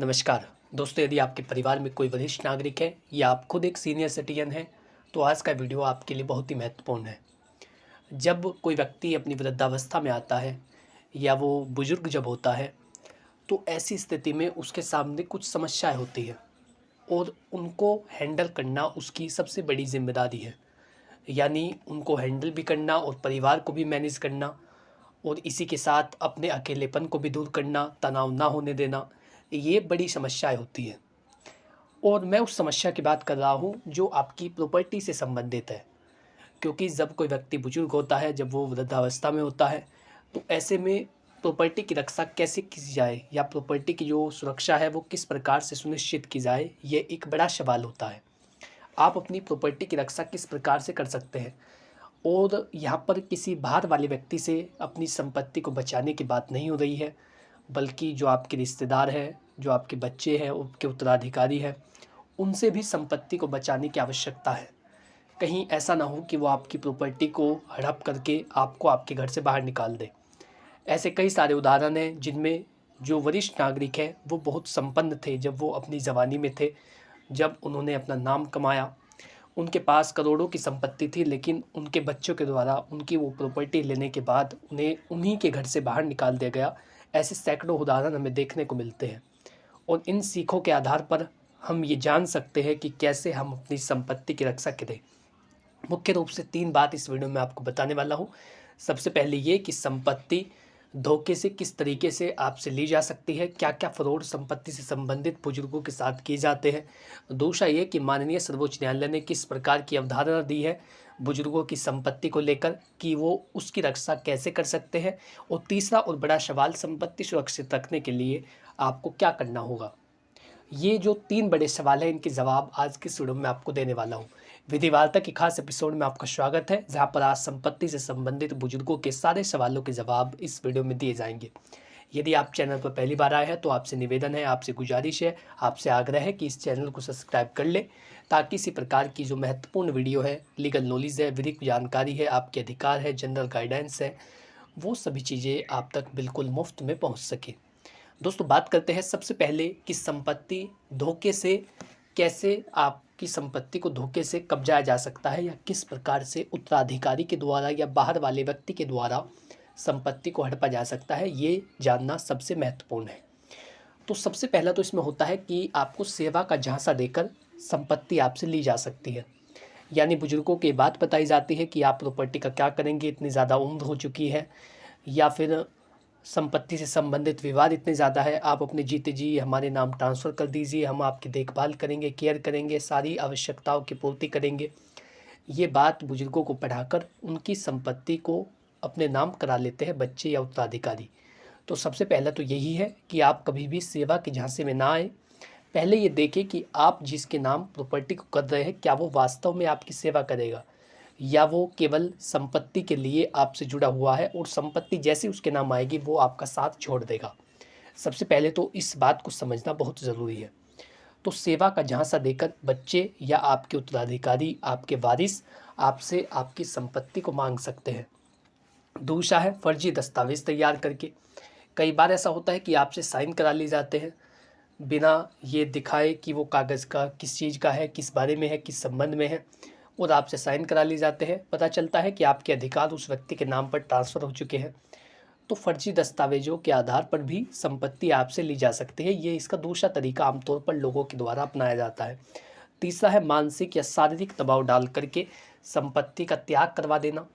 नमस्कार दोस्तों, यदि आपके परिवार में कोई वरिष्ठ नागरिक है या आप खुद एक सीनियर सिटीजन हैं तो आज का वीडियो आपके लिए बहुत ही महत्वपूर्ण है। जब कोई व्यक्ति अपनी वृद्धावस्था में आता है या वो बुजुर्ग जब होता है तो ऐसी स्थिति में उसके सामने कुछ समस्याएं होती हैं और उनको हैंडल करना उसकी सबसे बड़ी जिम्मेदारी है। यानी उनको हैंडल भी करना और परिवार को भी मैनेज करना और इसी के साथ अपने अकेलेपन को भी दूर करना, तनाव ना होने देना, ये बड़ी समस्याएं होती हैं। और मैं उस समस्या की बात कर रहा हूँ जो आपकी प्रॉपर्टी से संबंधित है। क्योंकि जब कोई व्यक्ति बुजुर्ग होता है, जब वो वृद्धावस्था में होता है, तो ऐसे में प्रॉपर्टी की रक्षा कैसे की जाए या प्रॉपर्टी की जो सुरक्षा है वो किस प्रकार से सुनिश्चित की जाए, ये एक बड़ा सवाल होता है। आप अपनी प्रॉपर्टी की रक्षा किस प्रकार से कर सकते हैं। और यहाँ पर किसी बाहर वाले व्यक्ति से अपनी संपत्ति को बचाने की बात नहीं हो रही है, बल्कि जो आपके रिश्तेदार हैं, जो आपके बच्चे हैं, उनके उत्तराधिकारी हैं, उनसे भी संपत्ति को बचाने की आवश्यकता है। कहीं ऐसा ना हो कि वो आपकी प्रॉपर्टी को हड़प करके आपको आपके घर से बाहर निकाल दे। ऐसे कई सारे उदाहरण हैं जिनमें जो वरिष्ठ नागरिक हैं वो बहुत संपन्न थे जब वो अपनी जवानी में थे, जब उन्होंने अपना नाम कमाया, उनके पास करोड़ों की संपत्ति थी, लेकिन उनके बच्चों के द्वारा उनकी वो प्रॉपर्टी लेने के बाद उन्हें उन्हीं के घर से बाहर निकाल दिया गया। ऐसे सैकड़ों उदाहरण हमें देखने को मिलते हैं और इन सीखों के आधार पर हम ये जान सकते हैं कि कैसे हम अपनी संपत्ति की रक्षा करें। मुख्य रूप से 3 बात इस वीडियो में आपको बताने वाला हूँ। सबसे पहले ये कि संपत्ति धोखे से किस तरीके से आपसे ली जा सकती है, क्या-क्या फ्रॉड संपत्ति से संबंधित बुजुर्गों के साथ किए जाते हैं। दूसरा ये कि माननीय सर्वोच्च न्यायालय ने किस प्रकार की अवधारणा दी है बुजुर्गों की संपत्ति को लेकर कि वो उसकी रक्षा कैसे कर सकते हैं। और तीसरा और बड़ा सवाल, संपत्ति सुरक्षित रखने के लिए आपको क्या करना होगा। ये जो 3 बड़े सवाल हैं, इनके जवाब आज की इस वीडियो में आपको देने वाला हूँ। विधिवार्ता की खास एपिसोड में आपका स्वागत है, जहाँ पर आज संपत्ति से संबंधित बुजुर्गों के सारे सवालों के जवाब इस वीडियो में दिए जाएंगे। यदि आप चैनल पर पहली बार आए हैं तो आपसे निवेदन है, आपसे गुजारिश है, आपसे आग्रह है कि इस चैनल को सब्सक्राइब कर ले, ताकि इसी प्रकार की जो महत्वपूर्ण वीडियो है, लीगल नॉलेज है, विधिक जानकारी है, आपके अधिकार है, जनरल गाइडेंस है, वो सभी चीज़ें आप तक बिल्कुल मुफ्त में पहुँच सके। दोस्तों, बात करते हैं सबसे पहले कि संपत्ति धोखे से कैसे, आपकी संपत्ति को धोखे से कब्जाया जा सकता है या किस प्रकार से उत्तराधिकारी के द्वारा या बाहर वाले व्यक्ति के द्वारा संपत्ति को हड़पा जा सकता है, ये जानना सबसे महत्वपूर्ण है। तो सबसे पहला तो इसमें होता है कि आपको सेवा का झांसा देकर संपत्ति आपसे ली जा सकती है। यानी बुजुर्गों की बात बताई जाती है कि आप प्रॉपर्टी का क्या करेंगे, इतनी ज़्यादा उम्र हो चुकी है, या फिर संपत्ति से संबंधित विवाद इतने ज़्यादा है, आप अपने जीते जी हमारे नाम ट्रांसफ़र कर दीजिए, हम आपकी देखभाल करेंगे, केयर करेंगे, सारी आवश्यकताओं की पूर्ति करेंगे। ये बात बुजुर्गों को पढ़ाकर उनकी संपत्ति को अपने नाम करा लेते हैं बच्चे या उत्तराधिकारी। तो सबसे पहला तो यही है कि आप कभी भी सेवा के झांसे में ना आए। पहले ये देखें कि आप जिसके नाम प्रॉपर्टी को कर रहे हैं, क्या वो वास्तव में आपकी सेवा करेगा या वो केवल संपत्ति के लिए आपसे जुड़ा हुआ है और संपत्ति जैसे उसके नाम आएगी वो आपका साथ छोड़ देगा। सबसे पहले तो इस बात को समझना बहुत ज़रूरी है। तो सेवा का झांसा देकर बच्चे या आपके उत्तराधिकारी, आपके वारिस आपसे आपकी संपत्ति को मांग सकते हैं। दूसरा है फर्जी दस्तावेज तैयार करके। कई बार ऐसा होता है कि आपसे साइन करा लिए जाते हैं बिना ये दिखाए कि वो कागज़ का किस चीज़ का है, किस बारे में है, किस संबंध में है, और आपसे साइन करा लिए जाते हैं। पता चलता है कि आपके अधिकार उस व्यक्ति के नाम पर ट्रांसफ़र हो चुके हैं। तो फर्जी दस्तावेजों के आधार पर भी संपत्ति आपसे ली जा सकती है। ये इसका दूसरा तरीका आमतौर पर लोगों के द्वारा अपनाया जाता है। तीसरा है मानसिक या शारीरिक दबाव डाल करके संपत्ति का त्याग करवा देना।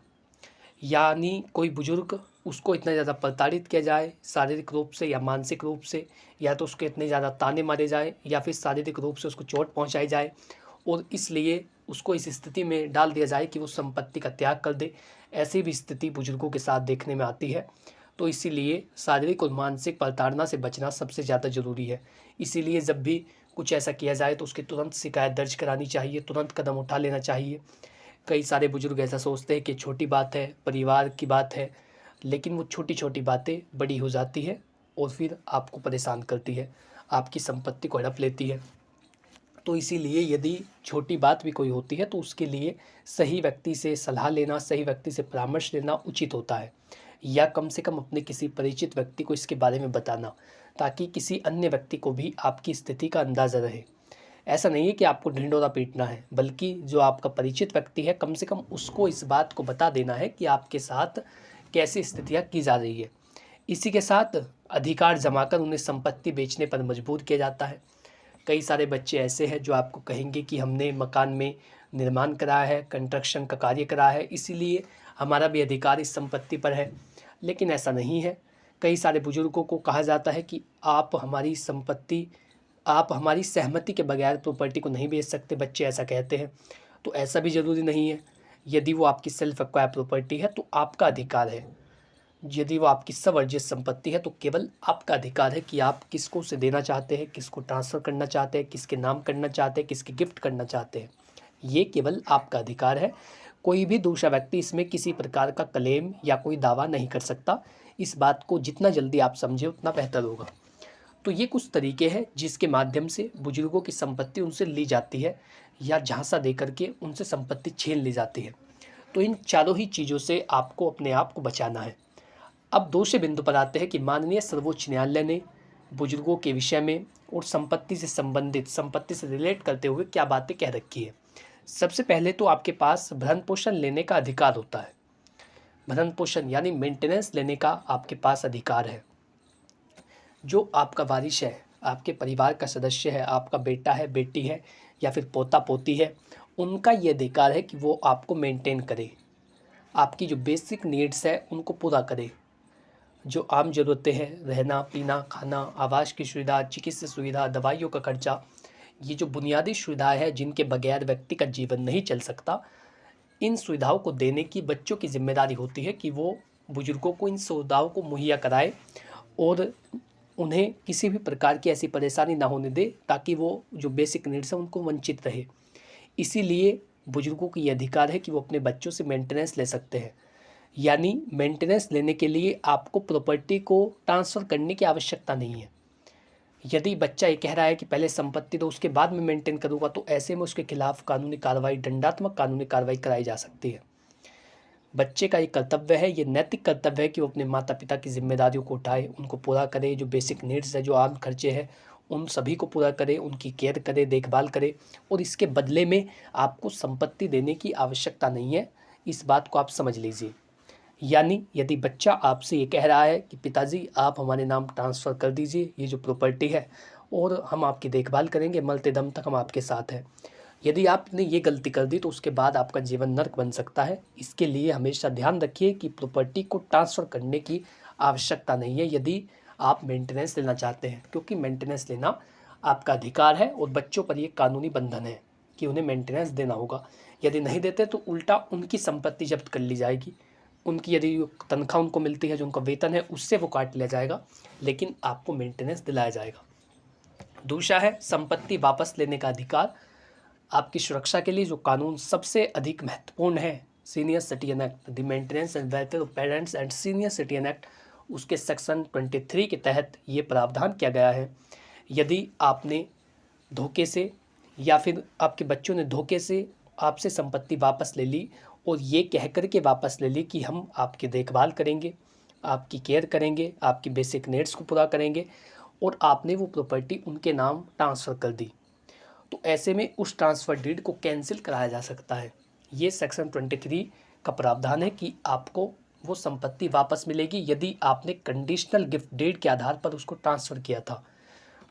यानी कोई बुजुर्ग, उसको इतना ज़्यादा प्रताड़ित किया जाए शारीरिक रूप से या मानसिक रूप से, या तो उसके इतने ज़्यादा ताने मारे जाए या फिर शारीरिक रूप से उसको चोट पहुंचाई जाए और इसलिए उसको इस स्थिति में डाल दिया जाए कि वो संपत्ति का त्याग कर दे। ऐसी भी स्थिति बुजुर्गों के साथ देखने में आती है। तो इसीलिए शारीरिक और मानसिक प्रताड़ना से बचना सबसे ज़्यादा ज़रूरी है। इसीलिए जब भी कुछ ऐसा किया जाए तो उसकी तुरंत शिकायत दर्ज करानी चाहिए, तुरंत कदम उठा लेना चाहिए। कई सारे बुजुर्ग ऐसा सोचते हैं कि छोटी बात है, परिवार की बात है, लेकिन वो छोटी छोटी बातें बड़ी हो जाती है और फिर आपको परेशान करती है, आपकी संपत्ति को हड़प लेती है। तो इसीलिए यदि छोटी बात भी कोई होती है तो उसके लिए सही व्यक्ति से सलाह लेना, सही व्यक्ति से परामर्श लेना उचित होता है। या कम से कम अपने किसी परिचित व्यक्ति को इसके बारे में बताना, ताकि किसी अन्य व्यक्ति को भी आपकी स्थिति का अंदाज़ा रहे। ऐसा नहीं है कि आपको ढिंढोरा पीटना है, बल्कि जो आपका परिचित व्यक्ति है कम से कम उसको इस बात को बता देना है कि आपके साथ कैसी स्थितियाँ की जा रही है। इसी के साथ अधिकार जमाकर उन्हें संपत्ति बेचने पर मजबूर किया जाता है। कई सारे बच्चे ऐसे हैं जो आपको कहेंगे कि हमने मकान में निर्माण कराया है, कंस्ट्रक्शन का कार्य करा है, इसीलिए हमारा भी अधिकार इस संपत्ति पर है। लेकिन ऐसा नहीं है। कई सारे बुजुर्गों को कहा जाता है कि आप हमारी संपत्ति, आप हमारी सहमति के बगैर प्रॉपर्टी को नहीं बेच सकते, बच्चे ऐसा कहते हैं। तो ऐसा भी ज़रूरी नहीं है। यदि वो आपकी सेल्फ एक्वायर प्रॉपर्टी है तो आपका अधिकार है। यदि वो आपकी स्वर्जित संपत्ति है तो केवल आपका अधिकार है कि आप किसको उसे देना चाहते हैं, किसको ट्रांसफ़र करना चाहते हैं, किसके नाम करना चाहते हैं, किसके गिफ्ट करना चाहते हैं। ये केवल आपका अधिकार है। कोई भी दूसरा व्यक्ति इसमें किसी प्रकार का क्लेम या कोई दावा नहीं कर सकता। इस बात को जितना जल्दी आप समझें उतना बेहतर होगा। तो ये कुछ तरीके हैं जिसके माध्यम से बुजुर्गों की संपत्ति उनसे ली जाती है या झांसा दे करके उनसे संपत्ति छीन ली जाती है। तो इन चारों ही चीज़ों से आपको अपने आप को बचाना है। अब दूसरे बिंदु पर आते हैं कि माननीय सर्वोच्च न्यायालय ने बुजुर्गों के विषय में और संपत्ति से संबंधित, संपत्ति से रिलेट करते हुए क्या बातें कह रखी है। सबसे पहले तो आपके पास भरण पोषण लेने का अधिकार होता है। भरण पोषण यानी मेंटेनेंस लेने का आपके पास अधिकार है। जो आपका वारिश है, आपके परिवार का सदस्य है, आपका बेटा है, बेटी है या फिर पोता पोती है, उनका ये अधिकार है कि वो आपको मेंटेन करे, आपकी जो बेसिक नीड्स है उनको पूरा करे। जो आम ज़रूरतें हैं, रहना, पीना, खाना, आवास की सुविधा, चिकित्सा सुविधा, दवाइयों का खर्चा, ये जो बुनियादी सुविधाएं हैं जिनके बगैर व्यक्ति का जीवन नहीं चल सकता, इन सुविधाओं को देने की बच्चों की जिम्मेदारी होती है कि वो बुजुर्गों को इन सुविधाओं को मुहैया कराए और उन्हें किसी भी प्रकार की ऐसी परेशानी ना होने दे ताकि वो जो बेसिक नीड्स हैं उनको वंचित रहे। इसीलिए बुजुर्गों की ये अधिकार है कि वो अपने बच्चों से मेंटेनेंस ले सकते हैं। यानी मेंटेनेंस लेने के लिए आपको प्रॉपर्टी को ट्रांसफ़र करने की आवश्यकता नहीं है। यदि बच्चा ये कह रहा है कि पहले संपत्ति दो उसके बाद में मेंटेन करूँगा, तो ऐसे में उसके खिलाफ कानूनी कार्रवाई, दंडात्मक कानूनी कार्रवाई कराई जा सकती है। बच्चे का ये कर्तव्य है, ये नैतिक कर्तव्य है कि वो अपने माता पिता की जिम्मेदारियों को उठाए, उनको पूरा करे, जो बेसिक नीड्स है, जो आम खर्चे हैं, उन सभी को पूरा करे, उनकी केयर करे, देखभाल करे और इसके बदले में आपको संपत्ति देने की आवश्यकता नहीं है। इस बात को आप समझ लीजिए। यानी यदि बच्चा आपसे ये कह रहा है कि पिताजी आप हमारे नाम ट्रांसफ़र कर दीजिए ये जो प्रॉपर्टी है और हम आपकी देखभाल करेंगे, मरते दम तक हम आपके साथ हैं, यदि आपने ये गलती कर दी तो उसके बाद आपका जीवन नर्क बन सकता है। इसके लिए हमेशा ध्यान रखिए कि प्रॉपर्टी को ट्रांसफ़र करने की आवश्यकता नहीं है यदि आप मेंटेनेंस लेना चाहते हैं, क्योंकि मेंटेनेंस लेना आपका अधिकार है और बच्चों पर ये कानूनी बंधन है कि उन्हें मेंटेनेंस देना होगा। यदि नहीं देते तो उल्टा उनकी संपत्ति जब्त कर ली जाएगी, उनकी यदि तनख्वाह उनको मिलती है, जो उनका वेतन है, उससे वो काट लिया जाएगा, लेकिन आपको मेंटेनेंस दिलाया जाएगा। दूसरा है संपत्ति वापस लेने का अधिकार। आपकी सुरक्षा के लिए जो कानून सबसे अधिक महत्वपूर्ण है, senior citizen act, the maintenance and welfare of parents and senior citizen act, उसके सेक्शन 23 के तहत ये प्रावधान किया गया है। यदि आपने धोखे से या फिर आपके बच्चों ने धोखे से आपसे संपत्ति वापस ले ली और ये कह कर के वापस ले ली कि हम आपकी देखभाल करेंगे, आपकी केयर करेंगे, आपकी बेसिक नीड्स को पूरा करेंगे, और आपने वो प्रॉपर्टी उनके नाम ट्रांसफ़र कर दी, तो ऐसे में उस ट्रांसफ़र डीड को कैंसिल कराया जा सकता है। ये सेक्शन 23 का प्रावधान है कि आपको वो संपत्ति वापस मिलेगी यदि आपने कंडीशनल गिफ्ट डीड के आधार पर उसको ट्रांसफ़र किया था।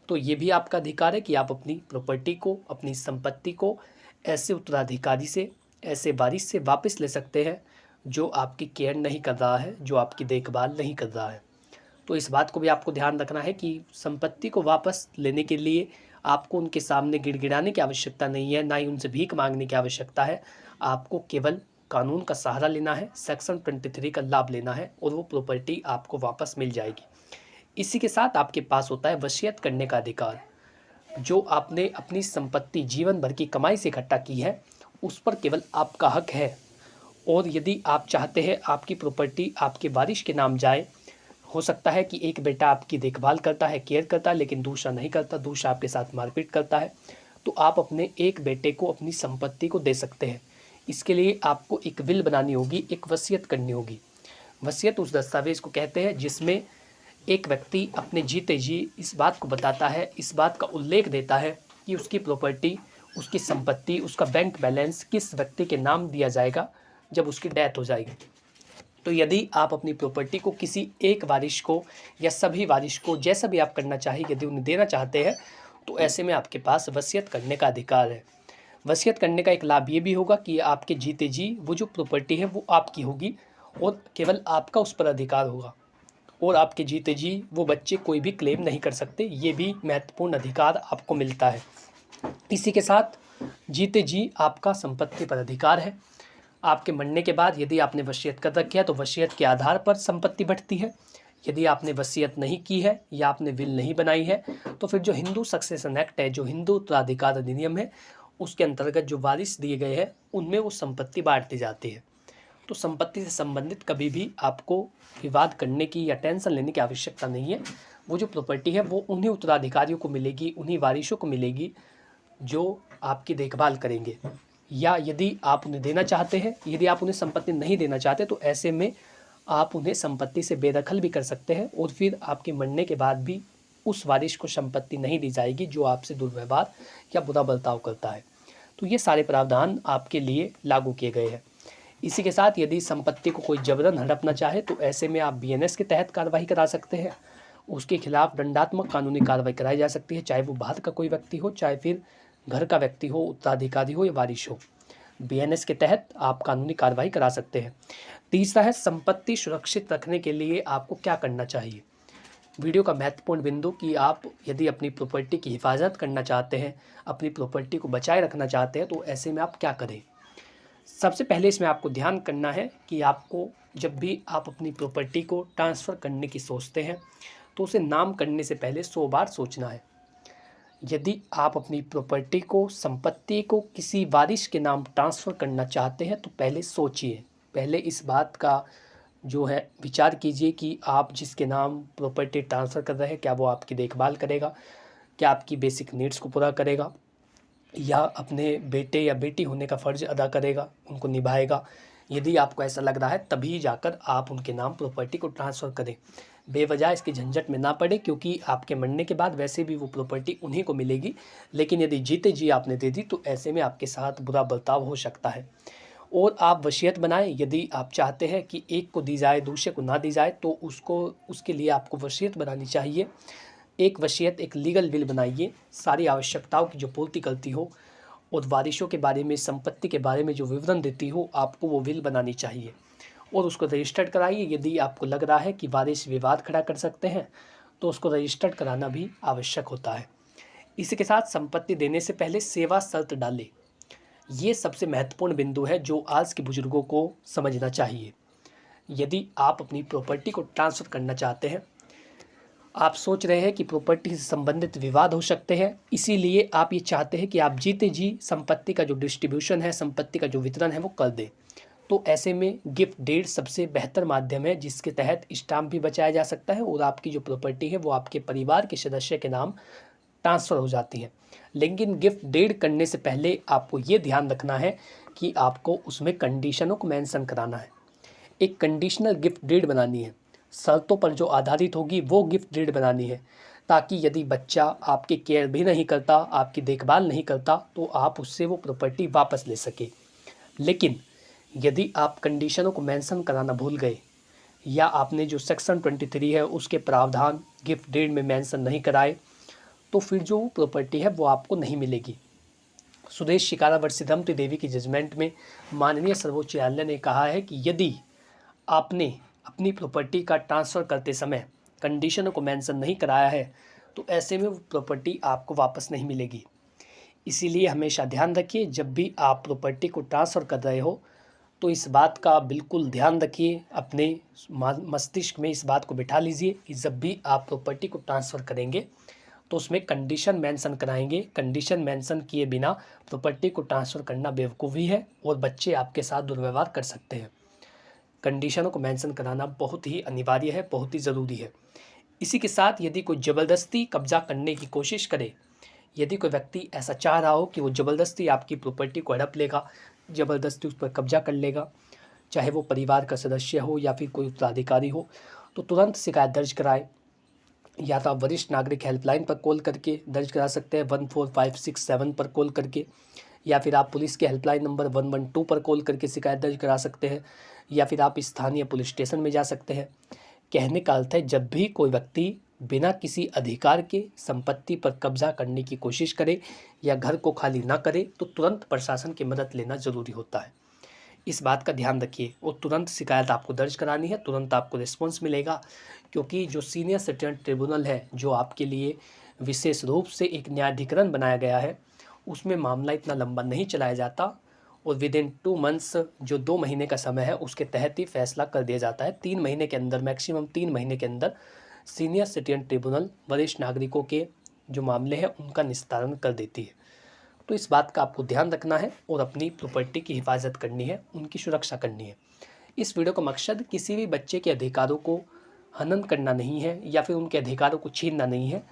तो ये भी आपका अधिकार है कि आप अपनी प्रॉपर्टी को, अपनी संपत्ति को ऐसे उत्तराधिकारी से, ऐसे वारिस से वापस ले सकते हैं जो आपकी केयर नहीं कर रहा है, जो आपकी देखभाल नहीं कर रहा है। तो इस बात को भी आपको ध्यान रखना है कि संपत्ति को वापस लेने के लिए आपको उनके सामने गिड़गिड़ाने की आवश्यकता नहीं है, ना ही उनसे भीख मांगने की आवश्यकता है। आपको केवल कानून का सहारा लेना है, सेक्शन 23 का लाभ लेना है और वो प्रॉपर्टी आपको वापस मिल जाएगी। इसी के साथ आपके पास होता है वसीयत करने का अधिकार। जो आपने अपनी संपत्ति जीवन भर की कमाई से इकट्ठा की है उस पर केवल आपका हक है, और यदि आप चाहते हैं आपकी प्रॉपर्टी आपके वारिस के नाम जाए, हो सकता है कि एक बेटा आपकी देखभाल करता है, केयर करता है, लेकिन दूसरा नहीं करता, दूसरा आपके साथ मारपीट करता है, तो आप अपने एक बेटे को अपनी संपत्ति को दे सकते हैं। इसके लिए आपको एक विल बनानी होगी, एक वसीयत करनी होगी। वसीयत उस दस्तावेज़ को कहते हैं जिसमें एक व्यक्ति अपने जीते जी इस बात को बताता है, इस बात का उल्लेख देता है कि उसकी प्रॉपर्टी, उसकी संपत्ति, उसका बैंक बैलेंस किस व्यक्ति के नाम दिया जाएगा जब उसकी डेथ हो जाएगी। तो यदि आप अपनी प्रॉपर्टी को किसी एक वारिश को या सभी वारिश को, जैसा भी आप करना चाहिए, यदि उन्हें देना चाहते हैं, तो ऐसे में आपके पास वसीयत करने का अधिकार है। वसीयत करने का एक लाभ ये भी होगा कि आपके जीते जी वो जो प्रॉपर्टी है वो आपकी होगी और केवल आपका उस पर अधिकार होगा, और आपके जीते जी वो बच्चे कोई भी क्लेम नहीं कर सकते। ये भी महत्वपूर्ण अधिकार आपको मिलता है। इसी के साथ जीते जी आपका संपत्ति पर अधिकार है। आपके मरने के बाद यदि आपने वसीयत कर रखी है तो वसीयत के आधार पर संपत्ति बढ़ती है। यदि आपने वसीयत नहीं की है या आपने विल नहीं बनाई है तो फिर जो हिंदू सक्सेशन एक्ट है, जो हिंदू उत्तराधिकार अधिनियम है, उसके अंतर्गत जो वारिस दिए गए हैं उनमें वो संपत्ति बांट दी जाती है। तो संपत्ति से संबंधित कभी भी आपको विवाद करने की या टेंशन लेने की आवश्यकता नहीं है। वो जो प्रॉपर्टी है वो उन्हीं उत्तराधिकारियों को मिलेगी, उन्हीं वारिसों को मिलेगी जो आपकी देखभाल करेंगे। या यदि आप उन्हें देना चाहते हैं, यदि आप उन्हें संपत्ति नहीं देना चाहते तो ऐसे में आप उन्हें संपत्ति से बेदखल भी कर सकते हैं और फिर आपके मरने के बाद भी उस वारिस को संपत्ति नहीं दी जाएगी जो आपसे दुर्व्यवहार या बुरा बर्ताव करता है। तो ये सारे प्रावधान आपके लिए लागू किए गए हैं। इसी के साथ यदि संपत्ति को कोई जबरन हड़पना चाहे तो ऐसे में आप बीएनएस के तहत कार्रवाई करा सकते हैं। उसके खिलाफ दंडात्मक कानूनी कार्रवाई कराई जा सकती है, चाहे वो बाहर का कोई व्यक्ति हो, चाहे फिर घर का व्यक्ति हो, उत्तराधिकारी हो या वारिस हो। बीएनएस के तहत आप कानूनी कार्रवाई करा सकते हैं। तीसरा है संपत्ति सुरक्षित रखने के लिए आपको क्या करना चाहिए। वीडियो का महत्वपूर्ण बिंदु कि आप यदि अपनी प्रॉपर्टी की हिफाजत करना चाहते हैं, अपनी प्रॉपर्टी को बचाए रखना चाहते हैं, तो ऐसे में आप क्या करें। सबसे पहले इसमें आपको ध्यान करना है कि आपको जब भी आप अपनी प्रॉपर्टी को ट्रांसफ़र करने की सोचते हैं तो उसे नाम करने से पहले 100 बार सोचना है। यदि आप अपनी प्रॉपर्टी को, संपत्ति को किसी वारिस के नाम ट्रांसफ़र करना चाहते हैं तो पहले सोचिए, पहले इस बात का जो है विचार कीजिए कि आप जिसके नाम प्रॉपर्टी ट्रांसफ़र कर रहे हैं क्या वो आपकी देखभाल करेगा, क्या आपकी बेसिक नीड्स को पूरा करेगा, या अपने बेटे या बेटी होने का फ़र्ज़ अदा करेगा, उनको निभाएगा। यदि आपको ऐसा लग रहा है तभी जाकर आप उनके नाम प्रॉपर्टी को ट्रांसफ़र करें। बेवजह इसके झंझट में ना पड़े, क्योंकि आपके मरने के बाद वैसे भी वो प्रॉपर्टी उन्हीं को मिलेगी, लेकिन यदि जीते जी आपने दे दी तो ऐसे में आपके साथ बुरा बर्ताव हो सकता है। और आप वसीयत बनाएं। यदि आप चाहते हैं कि एक को दी जाए दूसरे को ना दी जाए तो उसके लिए आपको वसीयत बनानी चाहिए। एक वसीयत, एक लीगल विल बनाइए, सारी आवश्यकताओं की जो पूर्ति करती हो और वारिसों के बारे में, संपत्ति के बारे में जो विवरण देती हो, आपको वो विल बनानी चाहिए और उसको रजिस्टर्ड कराइए। यदि आपको लग रहा है कि वारिस विवाद खड़ा कर सकते हैं तो उसको रजिस्टर्ड कराना भी आवश्यक होता है। इसी के साथ संपत्ति देने से पहले सेवा शर्त डालें। ये सबसे महत्वपूर्ण बिंदु है जो आज के बुजुर्गों को समझना चाहिए। यदि आप अपनी प्रॉपर्टी को ट्रांसफ़र करना चाहते हैं, आप सोच रहे हैं कि प्रॉपर्टी से संबंधित विवाद हो सकते हैं, इसीलिए आप ये चाहते हैं कि आप जीते जी संपत्ति का जो डिस्ट्रीब्यूशन है, संपत्ति का जो वितरण है वो कर दें, तो ऐसे में गिफ्ट डीड सबसे बेहतर माध्यम है जिसके तहत स्टाम्प भी बचाया जा सकता है और आपकी जो प्रॉपर्टी है वो आपके परिवार के सदस्य के नाम ट्रांसफ़र हो जाती है। लेकिन गिफ्ट डीड करने से पहले आपको ये ध्यान रखना है कि आपको उसमें कंडीशनों को मेंशन कराना है। एक कंडीशनल गिफ्ट डीड बनानी है, शर्तों पर जो आधारित होगी वो गिफ्ट डीड बनानी है, ताकि यदि बच्चा आपकी केयर भी नहीं करता, आपकी देखभाल नहीं करता, तो आप उससे वो प्रॉपर्टी वापस ले सके। लेकिन यदि आप कंडीशनों को मेंशन कराना भूल गए या आपने जो सेक्शन 23 है उसके प्रावधान गिफ्ट डीड में मेंशन नहीं कराए, तो फिर जो प्रॉपर्टी है वो आपको नहीं मिलेगी। सुदेश शिकारा वर्ष सिद्धमती देवी की जजमेंट में माननीय सर्वोच्च न्यायालय ने कहा है कि यदि आपने अपनी प्रॉपर्टी का ट्रांसफ़र करते समय कंडीशनों को मेंशन नहीं कराया है तो ऐसे में वो प्रॉपर्टी आपको वापस नहीं मिलेगी। इसीलिए हमेशा ध्यान रखिए, जब भी आप प्रॉपर्टी को ट्रांसफ़र कर रहे हो तो इस बात का बिल्कुल ध्यान रखिए, अपने मस्तिष्क में इस बात को बिठा लीजिए कि जब भी आप प्रॉपर्टी को ट्रांसफ़र करेंगे तो उसमें कंडीशन मेंशन कराएंगे। कंडीशन मेंशन किए बिना प्रॉपर्टी को ट्रांसफ़र करना बेवकूफ़ी है और बच्चे आपके साथ दुर्व्यवहार कर सकते हैं। कंडीशनों को मेंशन कराना बहुत ही अनिवार्य है, बहुत ही ज़रूरी है। इसी के साथ यदि कोई ज़बरदस्ती कब्जा करने की कोशिश करे, यदि कोई व्यक्ति ऐसा चाह रहा हो कि वो ज़बरदस्ती आपकी प्रॉपर्टी को हड़प लेगा, ज़बरदस्ती उस पर कब्जा कर लेगा, चाहे वो परिवार का सदस्य हो या फिर कोई उत्तराधिकारी हो, तो तुरंत शिकायत दर्ज कराएं। या तो आप वरिष्ठ नागरिक हेल्पलाइन पर कॉल करके दर्ज करा सकते हैं 14567 पर कॉल करके, या फिर आप पुलिस के हेल्पलाइन नंबर 112 पर कॉल करके शिकायत दर्ज करा सकते हैं, या फिर आप स्थानीय पुलिस स्टेशन में जा सकते हैं। कहने का अर्थ है, जब भी कोई व्यक्ति बिना किसी अधिकार के संपत्ति पर कब्जा करने की कोशिश करे या घर को खाली ना करे, तो तुरंत प्रशासन की मदद लेना ज़रूरी होता है। इस बात का ध्यान रखिए और तुरंत शिकायत आपको दर्ज करानी है, तुरंत आपको रिस्पॉन्स मिलेगा। क्योंकि जो सीनियर सिटीजन ट्रिब्यूनल है, जो आपके लिए विशेष रूप से एक न्यायाधिकरण बनाया गया है, उसमें मामला इतना लंबा नहीं चलाया जाता और विदिन 2 मंथ्स, जो 2 महीने का समय है, उसके तहत ही फैसला कर दिया जाता है। 3 महीने के अंदर, मैक्सिमम 3 महीने के अंदर सीनियर सिटीजन ट्रिब्यूनल वरिष्ठ नागरिकों के जो मामले हैं उनका निस्तारण कर देती है। तो इस बात का आपको ध्यान रखना है और अपनी प्रॉपर्टी की हिफाजत करनी है, उनकी सुरक्षा करनी है। इस वीडियो का मकसद किसी भी बच्चे के अधिकारों को हनन करना नहीं है या फिर उनके अधिकारों को छीनना नहीं है,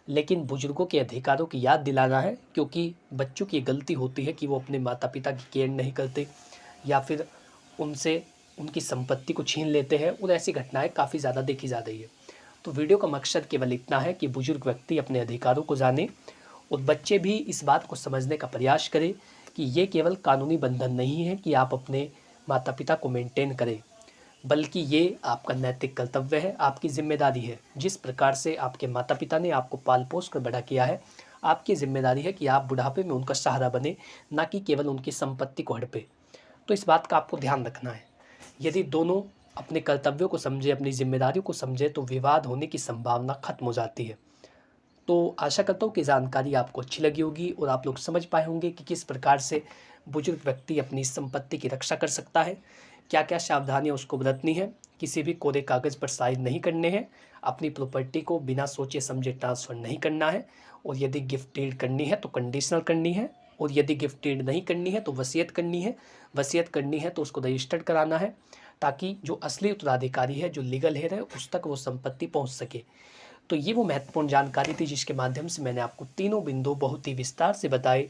लेकिन बुजुर्गों के अधिकारों की याद दिलाना है। क्योंकि बच्चों की गलती होती है कि वो अपने माता पिता की केयर नहीं करते या फिर उनसे उनकी संपत्ति को छीन लेते हैं, और ऐसी घटनाएं काफ़ी ज़्यादा देखी जा रही है। तो वीडियो का मकसद केवल इतना है कि बुजुर्ग व्यक्ति अपने अधिकारों को जाने और बच्चे भी इस बात को समझने का प्रयास करें कि ये केवल कानूनी बंधन नहीं है कि आप अपने माता पिता को मेंटेन करें, बल्कि ये आपका नैतिक कर्तव्य है, आपकी जिम्मेदारी है। जिस प्रकार से आपके माता पिता ने आपको पाल पोस कर बड़ा किया है, आपकी जिम्मेदारी है कि आप बुढ़ापे में उनका सहारा बने, ना कि केवल उनकी संपत्ति को हड़पे। तो इस बात का आपको ध्यान रखना है। यदि दोनों अपने कर्तव्यों को समझे, अपनी जिम्मेदारियों को समझे, तो विवाद होने की संभावना खत्म हो जाती है। तो आशा करता हूँ कि जानकारी आपको अच्छी लगी होगी और आप लोग समझ पाए होंगे कि किस प्रकार से बुजुर्ग व्यक्ति अपनी संपत्ति की रक्षा कर सकता है, क्या क्या सावधानियाँ उसको बरतनी है। किसी भी कोरे कागज़ पर साइन नहीं करने हैं, अपनी प्रॉपर्टी को बिना सोचे समझे ट्रांसफ़र नहीं करना है, और यदि गिफ्ट डीड करनी है तो कंडीशनल करनी है, और यदि गिफ्ट डीड नहीं करनी है तो वसीयत करनी है। वसीयत करनी है तो उसको रजिस्टर्ड कराना है, ताकि जो असली उत्तराधिकारी है, जो लीगल हेयर है, उस तक वो संपत्ति पहुँच सके। तो ये वो महत्वपूर्ण जानकारी थी जिसके माध्यम से मैंने आपको तीनों बिंदु बहुत ही विस्तार से बताए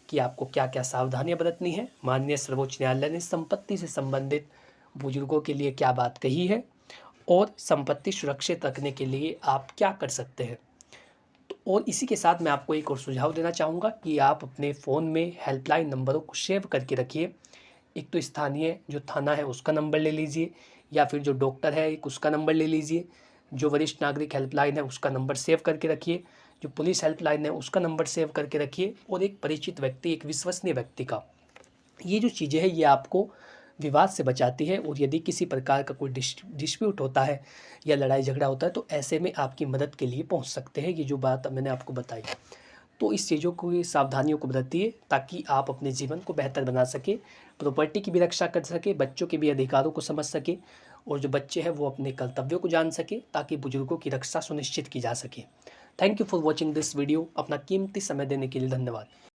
कि आपको क्या क्या सावधानियां बरतनी है। माननीय सर्वोच्च न्यायालय ने संपत्ति से संबंधित बुजुर्गों के लिए क्या बात कही है और संपत्ति सुरक्षित रखने के लिए आप क्या कर सकते हैं। तो और इसी के साथ मैं आपको एक और सुझाव देना चाहूँगा कि आप अपने फ़ोन में हेल्पलाइन नंबरों को सेव करके रखिए। एक तो स्थानीय जो थाना है उसका नंबर ले लीजिए, या फिर जो डॉक्टर है एक उसका नंबर ले लीजिए, जो वरिष्ठ नागरिक हेल्पलाइन है उसका नंबर सेव करके रखिए, जो पुलिस हेल्पलाइन है उसका नंबर सेव करके रखिए, और एक परिचित व्यक्ति, एक विश्वसनीय व्यक्ति का। ये जो चीज़ें हैं ये आपको विवाद से बचाती है, और यदि किसी प्रकार का कोई डिस्प्यूट होता है या लड़ाई झगड़ा होता है तो ऐसे में आपकी मदद के लिए पहुंच सकते हैं। ये जो बात मैंने आपको बताई, तो इस चीज़ों को, सावधानियों को बरतिए ताकि आप अपने जीवन को बेहतर बना सके, प्रॉपर्टी की भी रक्षा कर सके, बच्चों के भी अधिकारों को समझ सके, और जो बच्चे हैं वो अपने कर्तव्यों को जान सके, ताकि बुजुर्गों की रक्षा सुनिश्चित की जा सके। Thank you for watching this video. अपना कीमती समय देने के लिए धन्यवाद।